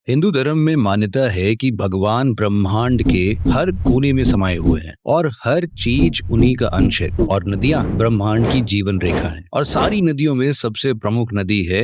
हिंदू धर्म में मान्यता है कि भगवान ब्रह्मांड के हर कोने में समाये हुए हैं और हर चीज उन्हीं का अंश है। और नदियां ब्रह्मांड की जीवन रेखा हैं और सारी नदियों में सबसे प्रमुख नदी है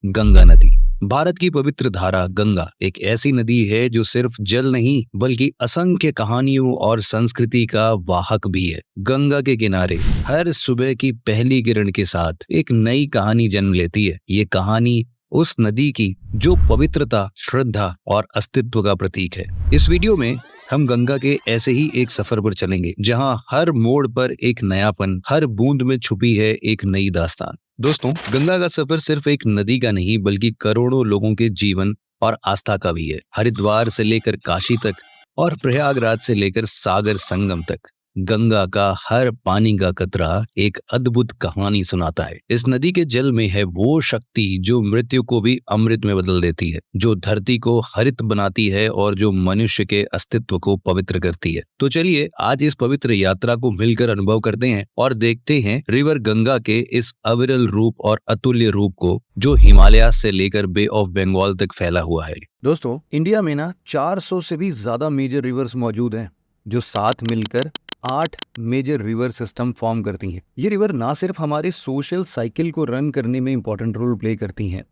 गंगा नदी। भारत की पवित्र धारा गंगा एक ऐसी नदी है जो सिर्फ जल नहीं बल्कि असंख्य कहानियों और संस्कृति का वाहक भी है। गंगा के किनारे हर सुबह की पहली किरण के साथ एक नई कहानी जन्म लेती है। ये कहानी उस नदी की जो पवित्रता, श्रद्धा और अस्तित्व का प्रतीक है। इस वीडियो में हम गंगा के ऐसे ही एक सफर पर चलेंगे जहां हर मोड़ पर एक नयापन, हर बूंद में छुपी है एक नई दास्तान। दोस्तों, गंगा का सफर सिर्फ एक नदी का नहीं बल्कि करोड़ों लोगों के जीवन और आस्था का भी है। हरिद्वार से लेकर काशी तक और प्रयागराज से लेकर सागर संगम तक गंगा का हर पानी का कतरा एक अद्भुत कहानी सुनाता है। इस नदी के जल में है वो शक्ति जो मृत्यु को भी अमृत में बदल देती है, जो धरती को हरित बनाती है और जो मनुष्य के अस्तित्व को पवित्र करती है। तो चलिए आज इस पवित्र यात्रा को मिलकर अनुभव करते हैं और देखते हैं रिवर गंगा के इस अविरल रूप और अतुल्य रूप को जो हिमालय से लेकर बे ऑफ बंगाल तक फैला हुआ है। दोस्तों, इंडिया में ना 400 से भी ज्यादा मेजर रिवर्स मौजूद हैं जो साथ मिलकर 8 मेजर रिवर सिस्टम फॉर्म करती हैं। ये रिवर ना सिर्फ हमारे सोशल साइकिल को रन करने में इंपॉर्टेंट रोल प्ले करती हैं,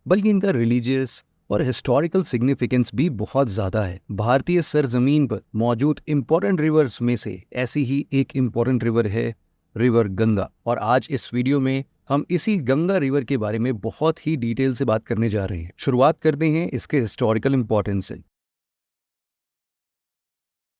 बल्कि इनका रिलीजियस और हिस्टोरिकल सिग्निफिकेंस भी बहुत ज्यादा है। भारतीय सरजमीन पर मौजूद इंपॉर्टेंट रिवर्स में से ऐसी ही एक इंपॉर्टेंट रिवर है रिवर गंगा। और आज इस वीडियो में हम इसी गंगा रिवर के बारे में बहुत ही डिटेल से बात करने जा रहे हैं। शुरुआत करते हैं इसके हिस्टोरिकल इंपॉर्टेंस से।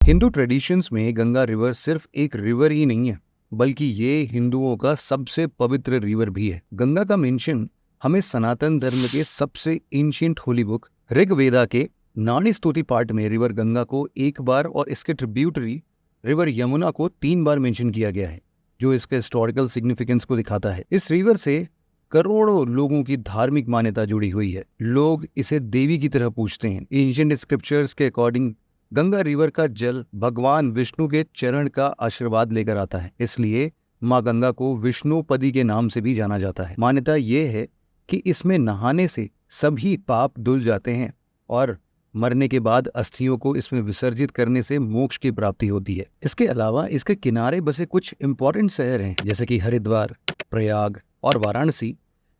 हिंदू ट्रेडिशंस में गंगा रिवर सिर्फ एक रिवर ही नहीं है, बल्कि ये हिंदुओं का सबसे पवित्र रिवर भी है। गंगा का मेंशन हमें सनातन धर्म के सबसे एंशिएंट होली बुक ऋग्वेदा के नानी स्तुति पार्ट में रिवर गंगा को एक बार और इसके ट्रिब्यूटरी रिवर यमुना को 3 बार मेंशन किया गया है, जो इसके हिस्टोरिकल सिग्निफिकेंस को दिखाता है। इस रिवर से करोड़ों लोगों की धार्मिक मान्यता जुड़ी हुई है। लोग इसे देवी की तरह पूजते हैं। एंशिएंट स्क्रिप्चर्स के अकॉर्डिंग गंगा रिवर का जल भगवान विष्णु के चरण का आशीर्वाद लेकर आता है, इसलिए माँ गंगा को विष्णुपदी के नाम से भी जाना जाता है। मान्यता ये है कि इसमें नहाने से सभी पाप धुल जाते हैं और मरने के बाद अस्थियों को इसमें विसर्जित करने से मोक्ष की प्राप्ति होती है। इसके अलावा इसके किनारे बसे कुछ इंपॉर्टेंट शहर हैं, जैसे कि हरिद्वार, प्रयाग और वाराणसी।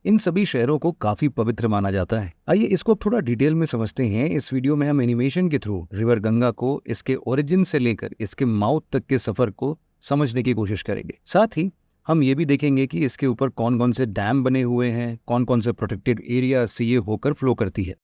इन सभी शहरों को काफी पवित्र माना जाता है। आइए इसको थोड़ा डिटेल में समझते हैं। इस वीडियो में हम एनिमेशन के थ्रू रिवर गंगा को इसके ओरिजिन से लेकर इसके माउथ तक के सफर को समझने की कोशिश करेंगे। साथ ही हम ये भी देखेंगे कि इसके ऊपर कौन कौन से डैम बने हुए हैं, कौन कौन से प्रोटेक्टेड एरिया से ये होकर फ्लो करती है।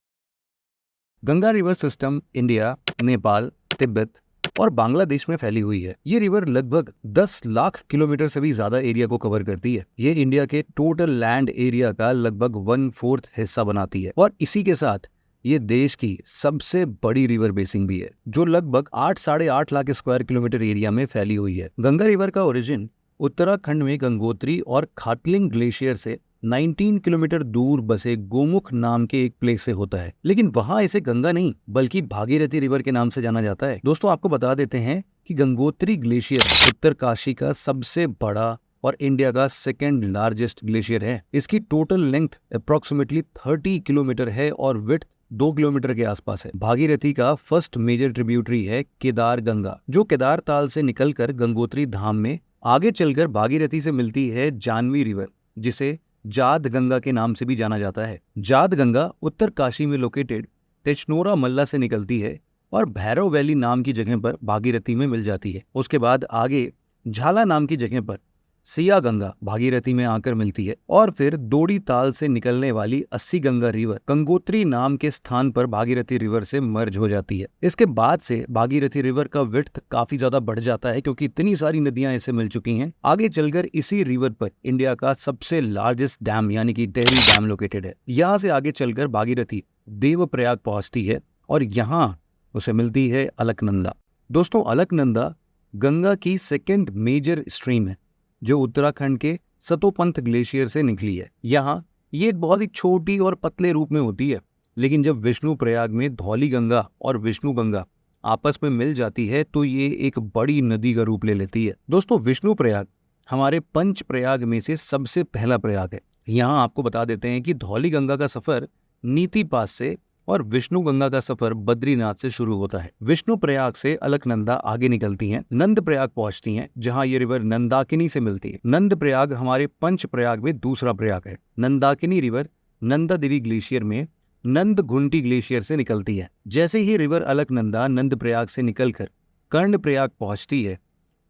Ganga river system India, Nepal, Tibet और बांग्लादेश में फैली हुई है। ये रिवर लगभग 10 लाख किलोमीटर से भी ज्यादा एरिया को कवर करती है। ये इंडिया के टोटल लैंड एरिया का लगभग 1/4 हिस्सा बनाती है और इसी के साथ ये देश की सबसे बड़ी रिवर बेसिन भी है, जो लगभग 8-8.5 लाख स्क्वायर किलोमीटर एरिया में फैली हुई है। गंगा रिवर का ओरिजिन उत्तराखंड में गंगोत्री और खाटलिंग ग्लेशियर से 19 किलोमीटर दूर बसे गोमुख नाम के एक प्लेस से होता है, लेकिन वहां इसे गंगा नहीं बल्कि भागीरथी रिवर के नाम से जाना जाता है। दोस्तों, आपको बता देते हैं कि गंगोत्री ग्लेशियर उत्तरकाशी का सबसे बड़ा और इंडिया का सेकेंड लार्जेस्ट ग्लेशियर है। इसकी टोटल लेंथ अप्रोक्सीमेटली 30 किलोमीटर है और विड्थ 2 किलोमीटर के आसपास है। भागीरथी का फर्स्ट मेजर ट्रिब्यूटरी है केदार गंगा, जो केदार ताल से निकलकर गंगोत्री धाम में आगे चलकर भागीरथी से मिलती है जानवी रिवर, जिसे जाद गंगा के नाम से भी जाना जाता है। जाद गंगा उत्तर काशी में लोकेटेड तेचनोरा मल्ला से निकलती है और भैरव वैली नाम की जगह पर भागीरथी में मिल जाती है। उसके बाद आगे झाला नाम की जगह पर सिया गंगा भागीरथी में आकर मिलती है और फिर दोड़ी ताल से निकलने वाली 80 गंगा रिवर गंगोत्री नाम के स्थान पर भागीरथी रिवर से मर्ज हो जाती है। इसके बाद से भागीरथी रिवर का विड्थ काफी ज्यादा बढ़ जाता है, क्योंकि इतनी सारी नदियां इसे मिल चुकी हैं। आगे चलकर इसी रिवर पर इंडिया का सबसे लार्जेस्ट डैम यानी कि टेहरी डैम लोकेटेड है। यहाँ से आगे चलकर भागीरथी देवप्रयाग पहुंचती है और यहाँ उसे मिलती है अलकनंदा। दोस्तों, अलकनंदा गंगा की सेकेंड मेजर स्ट्रीम है, जो उत्तराखंड के सतोपंथ ग्लेशियर से निकली है। यहाँ ये एक बहुत ही छोटी और पतले रूप में होती है, लेकिन जब विष्णु प्रयाग में धौली गंगा और विष्णु गंगा आपस में मिल जाती है तो ये एक बड़ी नदी का रूप ले लेती है। दोस्तों, विष्णु प्रयाग हमारे पंच प्रयाग में से सबसे पहला प्रयाग है। यहाँ आपको बता देते हैं कि धौली गंगा का सफर नीति पास से और विष्णु गंगा का सफर बद्रीनाथ से शुरू होता है। विष्णु प्रयाग से अलकनंदा आगे निकलती हैं, नंद प्रयाग पहुंचती हैं, जहां ये रिवर नंदाकिनी से मिलती है। नंद प्रयाग हमारे पंच प्रयाग में दूसरा प्रयाग है। नंदाकिनी रिवर नंदा देवी ग्लेशियर में नंद घुंटी ग्लेशियर से निकलती है। जैसे ही रिवर अलकनंदा नंद प्रयाग से निकलकर कर्ण प्रयाग पहुंचती है,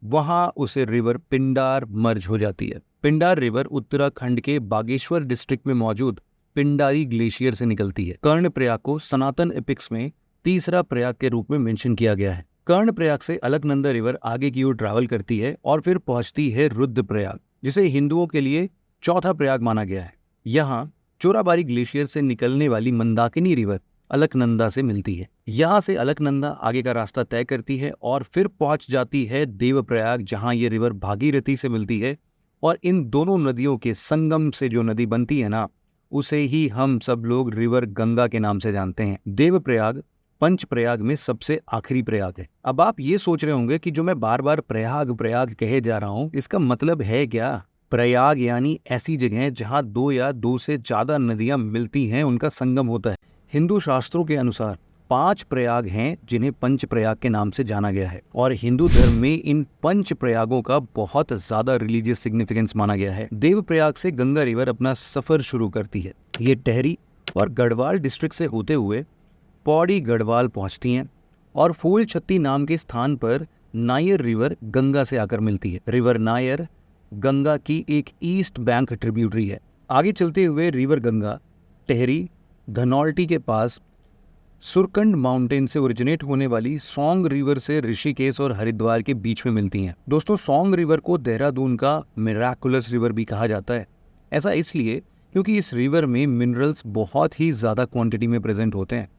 वहां उसे रिवर पिंडार मर्ज हो जाती है। पिंडार रिवर उत्तराखंड के बागेश्वर डिस्ट्रिक्ट में मौजूद पिंडारी ग्लेशियर से निकलती है। कर्ण प्रयाग को सनातन एपिक्स में तीसरा प्रयाग के रूप में मेंशन किया गया है। कर्ण प्रयाग से अलकनंदा रिवर आगे की ओर ट्रैवल करती है और फिर पहुंचती है रुद्र प्रयाग, जिसे हिंदुओं के लिए चौथा प्रयाग माना गया है। यहाँ चोराबारी ग्लेशियर से निकलने वाली मंदाकिनी रिवर अलकनंदा से मिलती है। यहाँ से अलकनंदा आगे का रास्ता तय करती है और फिर पहुंच जाती है देवप्रयाग, जहां ये रिवर भागीरथी से मिलती है। और इन दोनों नदियों के संगम से जो नदी बनती है ना, उसे ही हम सब लोग रिवर गंगा के नाम से जानते हैं। देवप्रयाग पंच प्रयाग में सबसे आखिरी प्रयाग है। अब आप ये सोच रहे होंगे कि जो मैं बार बार प्रयाग प्रयाग कहे जा रहा हूँ, इसका मतलब है क्या? प्रयाग यानी ऐसी जगह जहाँ दो या दो से ज्यादा नदियां मिलती हैं, उनका संगम होता है। हिंदू शास्त्रों के अनुसार 5 प्रयाग हैं जिन्हें पंच प्रयाग के नाम से जाना गया है, और हिंदू धर्म में इन पंच प्रयागों का बहुत ज्यादा रिलीजियस सिग्निफिकेंस माना गया है। देवप्रयाग से गंगा रिवर अपना सफर शुरू करती है। ये टेहरी और गढ़वाल डिस्ट्रिक्ट से होते हुए पौड़ी गढ़वाल पहुंचती हैं और फूल छत्ती नाम के स्थान पर नायर रिवर गंगा से आकर मिलती है। रिवर नायर गंगा की एक ईस्ट बैंक ट्रिब्यूटरी है। आगे चलते हुए रिवर गंगा टेहरी धनौल्टी के पास सुरकंड माउंटेन से ओरिजिनेट होने वाली सौंग रिवर से ऋषिकेश और हरिद्वार के बीच में मिलती हैं। दोस्तों, सौंग रिवर को देहरादून का मिराकुलस रिवर भी कहा जाता है। ऐसा इसलिए क्योंकि इस रिवर में मिनरल्स बहुत ही ज़्यादा क्वांटिटी में प्रेजेंट होते हैं,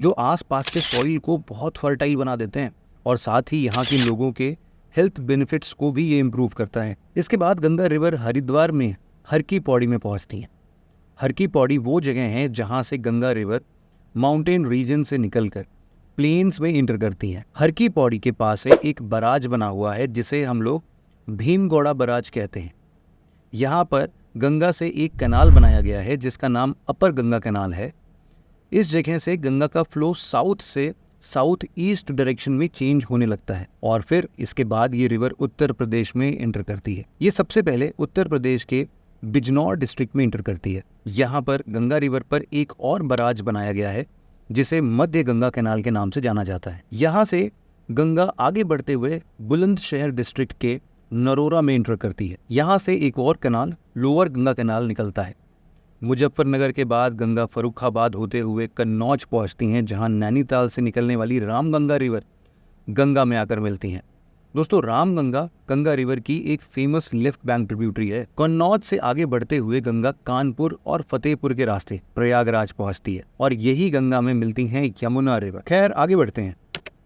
जो आसपास के सॉइल को बहुत फर्टाइल बना देते हैं, और साथ ही यहाँ के लोगों के हेल्थ बेनिफिट्स को भी ये इम्प्रूव करता है। इसके बाद गंगा रिवर हरिद्वार में हर की पौड़ी में पहुँचती है। हर की पौड़ी वो जगह है जहाँ से गंगा रिवर माउंटेन रीजन से निकलकर प्लेन्स में इंटर करती है। हर की पौड़ी के पास है एक बराज बना हुआ है, जिसे हम लोग भीमगौड़ा बराज कहते हैं। यहाँ पर गंगा से एक कैनाल बनाया गया है जिसका नाम अपर गंगा कैनाल है। इस जगह से गंगा का फ्लो साउथ से साउथ ईस्ट डायरेक्शन में चेंज होने लगता है, और फिर इसके बाद ये रिवर उत्तर प्रदेश में इंटर करती है। ये सबसे पहले उत्तर प्रदेश के बिजनौर डिस्ट्रिक्ट में इंटर करती है। यहाँ पर गंगा रिवर पर एक और बराज बनाया गया है जिसे मध्य गंगा कैनाल के नाम से जाना जाता है। यहाँ से गंगा आगे बढ़ते हुए बुलंदशहर डिस्ट्रिक्ट के नरोरा में इंटर करती है। यहाँ से एक और कैनाल लोअर गंगा कैनाल निकलता है। मुजफ्फरनगर के बाद गंगा फर्रुखाबाद होते हुए कन्नौज पहुँचती हैं, जहाँ नैनीताल से निकलने वाली रामगंगा रिवर गंगा में आकर मिलती हैं। दोस्तों, रामगंगा गंगा रिवर की एक फेमस लेफ्ट बैंक ट्रिब्यूटरी है। कन्नौज से आगे बढ़ते हुए गंगा कानपुर और फतेहपुर के रास्ते प्रयागराज पहुंचती है, और यही गंगा में मिलती हैं यमुना रिवर। खैर, आगे बढ़ते हैं।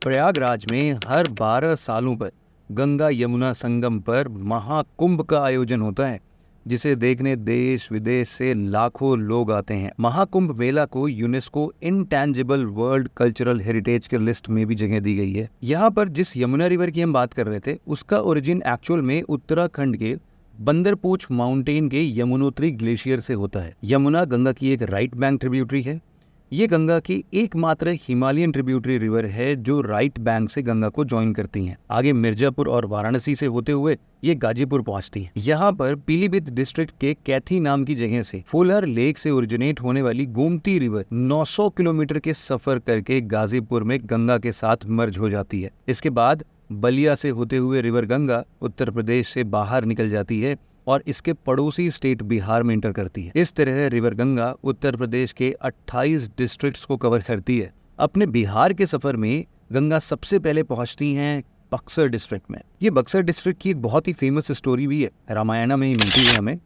प्रयागराज में हर 12 सालों पर गंगा यमुना संगम पर महाकुंभ का आयोजन होता है, जिसे देखने देश विदेश से लाखों लोग आते हैं। महाकुंभ मेला को UNESCO intangible world cultural heritage के लिस्ट में भी जगह दी गई है। यहाँ पर जिस यमुना रिवर की हम बात कर रहे थे, उसका ओरिजिन एक्चुअल में उत्तराखंड के बंदरपूछ माउंटेन के यमुनोत्री ग्लेशियर से होता है। यमुना गंगा की एक राइट बैंक ट्रिब्यूटरी है। ये गंगा की एकमात्र हिमालयन ट्रिब्यूटरी रिवर है जो राइट बैंक से गंगा को ज्वाइन करती हैं। आगे मिर्जापुर और वाराणसी से होते हुए ये गाजीपुर पहुंचती है। यहाँ पर पीलीभीत डिस्ट्रिक्ट के कैथी नाम की जगह से फुलर लेक से ओरिजिनेट होने वाली गोमती रिवर 900 किलोमीटर के सफर करके गाजीपुर में गंगा के साथ मर्ज हो जाती है। इसके बाद बलिया से होते हुए रिवर गंगा उत्तर प्रदेश से बाहर निकल जाती है और इसके पड़ोसी स्टेट बिहार में इंटर करती है। इस तरह रिवर गंगा उत्तर प्रदेश के 28 डिस्ट्रिक्ट्स को कवर करती है। अपने बिहार के सफर में गंगा सबसे पहले पहुंचती हैं बक्सर डिस्ट्रिक्ट में। ये बक्सर डिस्ट्रिक्ट की एक बहुत ही फेमस स्टोरी भी है, रामायण में ही मिलती है हमें।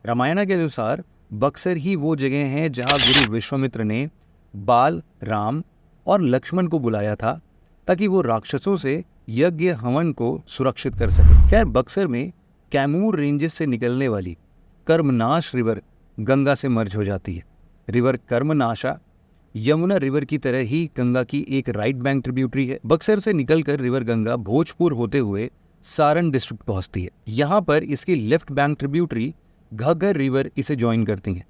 रामायण के अनुसार बक्सर ही वो जगह है जहाँ गुरु विश्वामित्र ने बाल, राम और लक्ष्मण को बुलाया था ताकि वो राक्षसों से यज्ञ हवन को सुरक्षित कर सके। खैर, बक्सर में कैमूर रेंजेस से निकलने वाली कर्मनाश रिवर गंगा से मर्ज हो जाती है। रिवर कर्मनाशा यमुना रिवर की तरह ही गंगा की एक राइट बैंक ट्रिब्यूटरी है। बक्सर से निकलकर रिवर गंगा भोजपुर होते हुए सारण डिस्ट्रिक्ट पहुंचती है। यहाँ पर इसकी left bank tributary Ghaggar river इसे ज्वाइन करती है।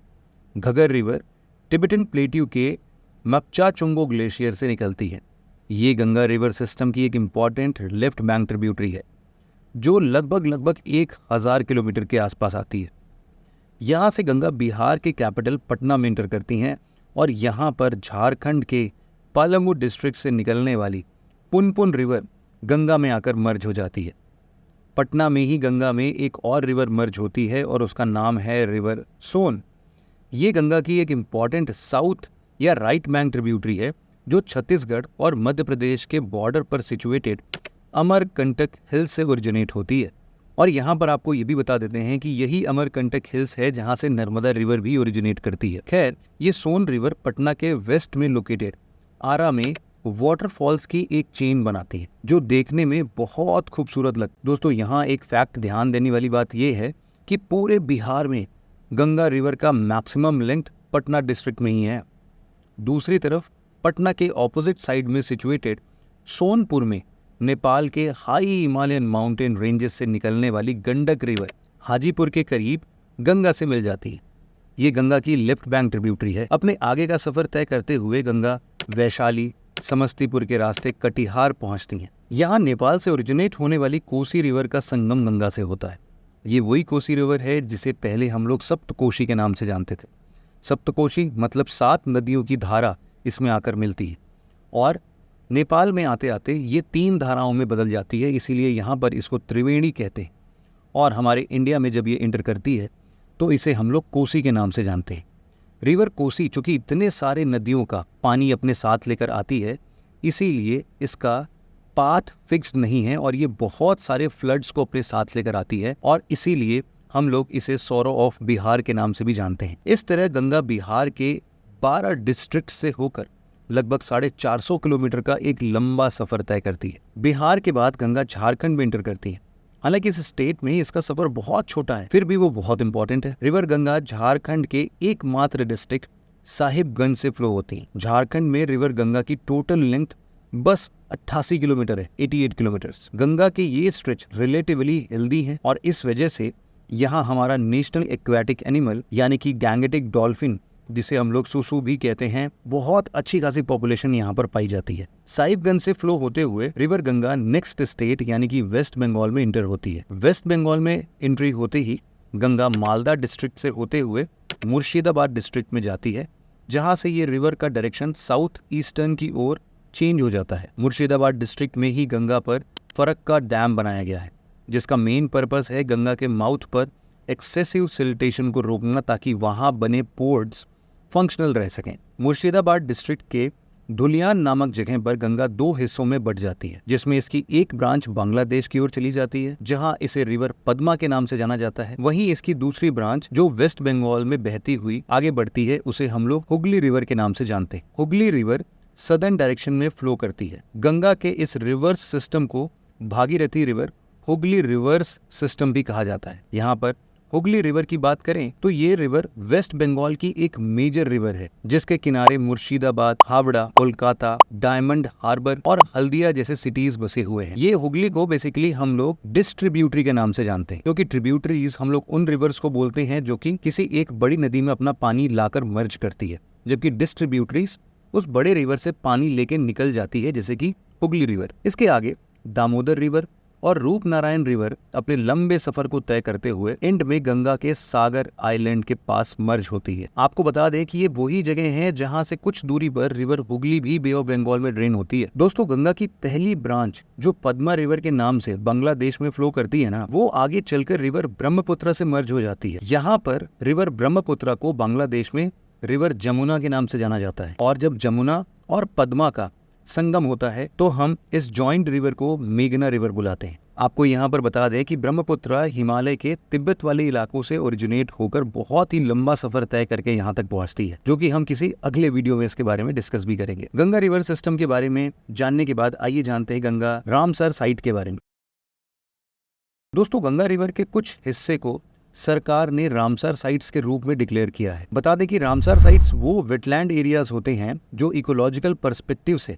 घग्गर रिवर टिबेटन प्लेट्यू के मपचाचुंगो ग्लेशियर से निकलती है। ये गंगा रिवर सिस्टम की एक इम्पॉर्टेंट लेफ्ट बैंक ट्रिब्यूटरी है जो लगभग 1000 किलोमीटर के आसपास आती है। यहाँ से गंगा बिहार के कैपिटल पटना में इंटर करती हैं और यहाँ पर झारखंड के पलामू डिस्ट्रिक्ट से निकलने वाली पुनपुन रिवर गंगा में आकर मर्ज हो जाती है। पटना में ही गंगा में एक और रिवर मर्ज होती है और उसका नाम है रिवर सोन। ये गंगा की एक इम्पॉर्टेंट साउथ या राइट बैंक ट्रिब्यूटरी है जो छत्तीसगढ़ और मध्य प्रदेश के बॉर्डर पर सिचुएटेड अमरकंटक हिल्स से ओरिजिनेट होती है। और यहाँ पर आपको ये भी बता देते हैं कि यही अमरकंटक हिल्स है जहाँ से नर्मदा रिवर भी ओरिजिनेट करती है। खैर, ये सोन रिवर पटना के वेस्ट में लोकेटेड आरा में वाटरफॉल्स की एक चेन बनाती है जो देखने में बहुत खूबसूरत लगती है। दोस्तों, यहाँ एक फैक्ट ध्यान देने वाली बात यह है कि पूरे बिहार में गंगा रिवर का मैक्सिमम लेंथ पटना डिस्ट्रिक्ट में ही है। दूसरी तरफ पटना के ऑपोजिट साइड में सिचुएटेड सोनपुर में नेपाल के हाई हिमालयन माउंटेन रेंजेस से निकलने वाली गंडक रिवर हाजीपुर के करीब गंगा से मिल जाती है। ये गंगा की लेफ्ट बैंक ट्रिब्यूटरी है। अपने आगे का सफर तय करते हुए गंगा वैशाली समस्तीपुर के रास्ते कटिहार पहुंचती हैं। यहाँ नेपाल से ओरिजिनेट होने वाली कोसी रिवर का संगम गंगा से होता है। ये वही कोसी रिवर है जिसे पहले हम लोग सप्तकोशी के नाम से जानते थे। सप्तकोशी मतलब 7 नदियों की धारा इसमें आकर मिलती है और नेपाल में आते आते ये 3 धाराओं में बदल जाती है, इसीलिए यहाँ पर इसको त्रिवेणी कहते हैं। और हमारे इंडिया में जब ये इंटर करती है तो इसे हम लोग कोसी के नाम से जानते हैं। रिवर कोसी चूँकि इतने सारे नदियों का पानी अपने साथ लेकर आती है, इसीलिए इसका पाथ फिक्स्ड नहीं है और ये बहुत सारे फ्लड्स को अपने साथ लेकर आती है और इसीलिए हम लोग इसे सौरो ऑफ बिहार के नाम से भी जानते हैं। इस तरह गंगा बिहार के 12 डिस्ट्रिक्ट से होकर लगभग 450 किलोमीटर का एक लंबा सफर तय करती है। बिहार के बाद गंगा झारखंड में इंटर करती है। हालांकि इस स्टेट में इसका सफर बहुत छोटा है, फिर भी वो बहुत इंपॉर्टेंट है। रिवर गंगा झारखंड के एकमात्र डिस्ट्रिक्ट साहिबगंज से फ्लो होती है। झारखंड में रिवर गंगा की टोटल लेंथ बस 88 किलोमीटर है, 88 किलोमीटर्स। गंगा के ये स्ट्रेच रिलेटिवली हेल्दी है और इस वजह से यहाँ हमारा नेशनल एक्वेटिक एनिमल यानी कि गैंगेटिक डॉल्फिन, जिसे हम लोग सुसु भी कहते हैं, बहुत अच्छी खासी पॉपुलेशन यहाँ पर पाई जाती है। साहिबगंज से फ्लो होते हुए रिवर गंगा नेक्स्ट स्टेट यानी कि वेस्ट बंगाल में इंटर होती है। वेस्ट बंगाल में एंट्री होते ही गंगा मालदा डिस्ट्रिक्ट से होते हुए मुर्शिदाबाद डिस्ट्रिक्ट में जाती है, जहाँ से ये रिवर का डायरेक्शन साउथ ईस्टर्न की ओर चेंज हो जाता है। मुर्शिदाबाद डिस्ट्रिक्ट में ही गंगा पर फरक्का डैम बनाया गया है, जिसका मेन पर्पस है गंगा के माउथ पर एक्सेसिव सिल्टेशन को रोकना ताकि वहाँ बने पोर्ट्स फंक्शनल रह सकें। मुर्शिदाबाद डिस्ट्रिक्ट के धुलियान नामक जगह पर गंगा 2 हिस्सों में बढ़ जाती है, जिसमें इसकी एक ब्रांच बांग्लादेश की ओर चली जाती है जहां इसे रिवर पद्मा के नाम से जाना जाता है। वहीं इसकी दूसरी ब्रांच जो वेस्ट बंगाल में बहती हुई आगे बढ़ती है उसे हम लोग हुगली रिवर के नाम से जानते हैं। हुगली रिवर सदर्न डायरेक्शन में फ्लो करती है। गंगा के इस रिवर्स सिस्टम को Bhagirathi river Hooghly reverse system भी कहा जाता है। यहाँ पर हुगली रिवर की बात करें तो ये रिवर वेस्ट बंगाल की एक मेजर रिवर है, जिसके किनारे मुर्शिदाबाद, हावड़ा, कोलकाता, डायमंड हार्बर और हल्दिया जैसे सिटीज बसे हुए हैं। ये हुगली को बेसिकली हम लोग डिस्ट्रीब्यूटरी के नाम से जानते हैं, क्योंकि ट्रिब्यूटरीज हम लोग उन रिवर्स को बोलते हैं जो कि किसी एक बड़ी नदी में अपना पानी लाकर मर्ज करती है, जबकि डिस्ट्रीब्यूटरीज उस बड़े रिवर से पानी लेके निकल जाती है, जैसे कि हुगली रिवर। इसके आगे दामोदर रिवर और रूपनारायण रिवर अपने लंबे सफर को तय करते हुए एंड में गंगा के सागर आइलैंड के पास मर्ज होती है। आपको बता दें कि ये वही जगह है जहां से कुछ दूरी पर रिवर हुगली भी बे ऑफ बंगाल में ड्रेन होती है। दोस्तों, गंगा की पहली ब्रांच जो पद्मा रिवर के नाम से बांग्लादेश में फ्लो करती है ना, वो आगे चलकर रिवर ब्रह्मपुत्र से मर्ज हो जाती है। यहाँ पर रिवर ब्रह्मपुत्र को बांग्लादेश में रिवर जमुना के नाम से जाना जाता है और जब जमुना और पद्मा का संगम होता है तो हम इस जॉइंट रिवर को मेघना रिवर बुलाते हैं। आपको यहाँ पर बता दें कि ब्रह्मपुत्र हिमालय के तिब्बत वाले इलाकों से ओरिजिनेट होकर बहुत ही लंबा सफर तय करके यहाँ तक पहुँचती है, जो कि हम किसी अगले वीडियो में इसके बारे में डिस्कस भी करेंगे। गंगा रिवर सिस्टम के बारे में जानने के बाद आइए जानते हैं गंगा रामसर साइट के बारे में। दोस्तों, गंगा रिवर के कुछ हिस्से को सरकार ने रामसर साइट्स के रूप में डिक्लेयर किया है। बता दें कि रामसर साइट्स वो वेटलैंड एरियाज होते हैं जो इकोलॉजिकल पर्सपेक्टिव से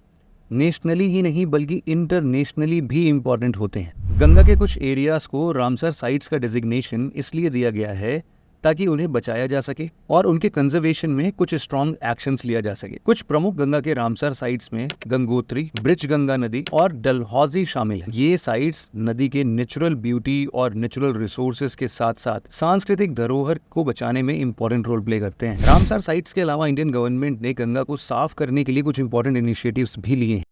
नेशनली ही नहीं बल्कि इंटरनेशनली भी इम्पोर्टेंट होते हैं। गंगा के कुछ एरियाज को रामसर साइट्स का डिजिग्नेशन इसलिए दिया गया है ताकि उन्हें बचाया जा सके और उनके कंजर्वेशन में कुछ स्ट्रॉन्ग एक्शंस लिया जा सके। कुछ प्रमुख गंगा के रामसर साइट्स में गंगोत्री, ब्रिज गंगा नदी और डलहौजी शामिल है। ये साइट्स नदी के नेचुरल ब्यूटी और नेचुरल रिसोर्सेज के साथ साथ सांस्कृतिक धरोहर को बचाने में इंपॉर्टेंट रोल प्ले करते हैं। रामसर साइट्स के अलावा इंडियन गवर्नमेंट ने गंगा को साफ करने के लिए कुछ इंपॉर्टेंट इनिशिएटिव्स भी लिए हैं।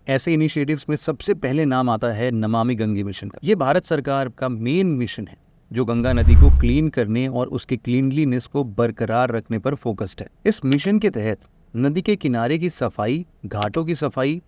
ऐसे इनिशिएटिव्स में सबसे पहले नाम आता है नमामि गंगे मिशन का। ये भारत सरकार का मेन मिशन है जो गंगा नदी को क्लीन करने और उसके क्लीनलीनेस को बरकरार रखने पर फोकस्ड है। इस मिशन के तहत नदी के किनारे की सफाई, घाटों की सफाई,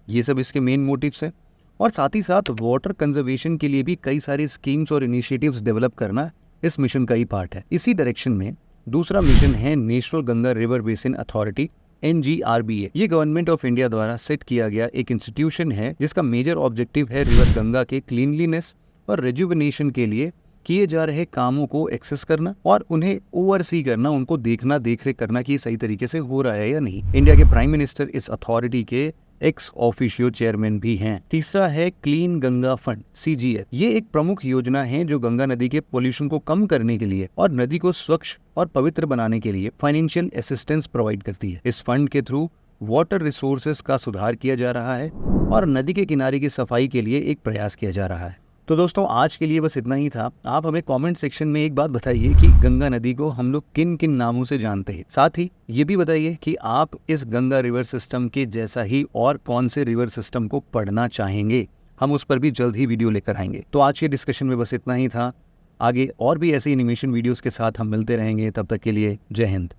ये सब इसके मेन मोटिव्स हैं और साथ ही साथ वाटर कंजर्वेशन के लिए भी कई सारी स्कीम्स और इनिशिएटिव्स डेवलप करना इस मिशन का ही पार्ट है। इसी डायरेक्शन में दूसरा मिशन है national Ganga river basin authority NGRBA। ये गवर्नमेंट ऑफ इंडिया द्वारा सेट किया गया एक इंस्टीट्यूशन है जिसका मेजर ऑब्जेक्टिव है रिवर गंगा के क्लीनलीनेस और रेजुविनेशन के लिए किए जा रहे कामों को एक्सेस करना और उन्हें ओवरसी करना, उनको देखना, देखरेख करना कि सही तरीके से हो रहा है या नहीं। इंडिया के प्राइम मिनिस्टर इस अथॉरिटी के एक्स ऑफिशियो चेयरमैन भी हैं। तीसरा है क्लीन गंगा फंड CGF। ये एक प्रमुख योजना है जो गंगा नदी के पोल्यूशन को कम करने के लिए और नदी को स्वच्छ और पवित्र बनाने के लिए फाइनेंशियल असिस्टेंस प्रोवाइड करती है। इस फंड के थ्रू वाटर रिसोर्सेज का सुधार किया जा रहा है और नदी के किनारे की सफाई के लिए एक प्रयास किया जा रहा है। तो दोस्तों आज के लिए बस इतना ही था। आप हमें कमेंट सेक्शन में एक बात बताइए कि गंगा नदी को हम लोग किन किन नामों से जानते हैं। साथ ही ये भी बताइए कि आप इस गंगा रिवर सिस्टम के जैसा ही और कौन से रिवर सिस्टम को पढ़ना चाहेंगे। हम उस पर भी जल्द ही वीडियो लेकर आएंगे। तो आज के डिस्कशन में बस इतना ही था। आगे और भी ऐसे एनिमेशन वीडियोस के साथ हम मिलते रहेंगे। तब तक के लिए जय हिंद।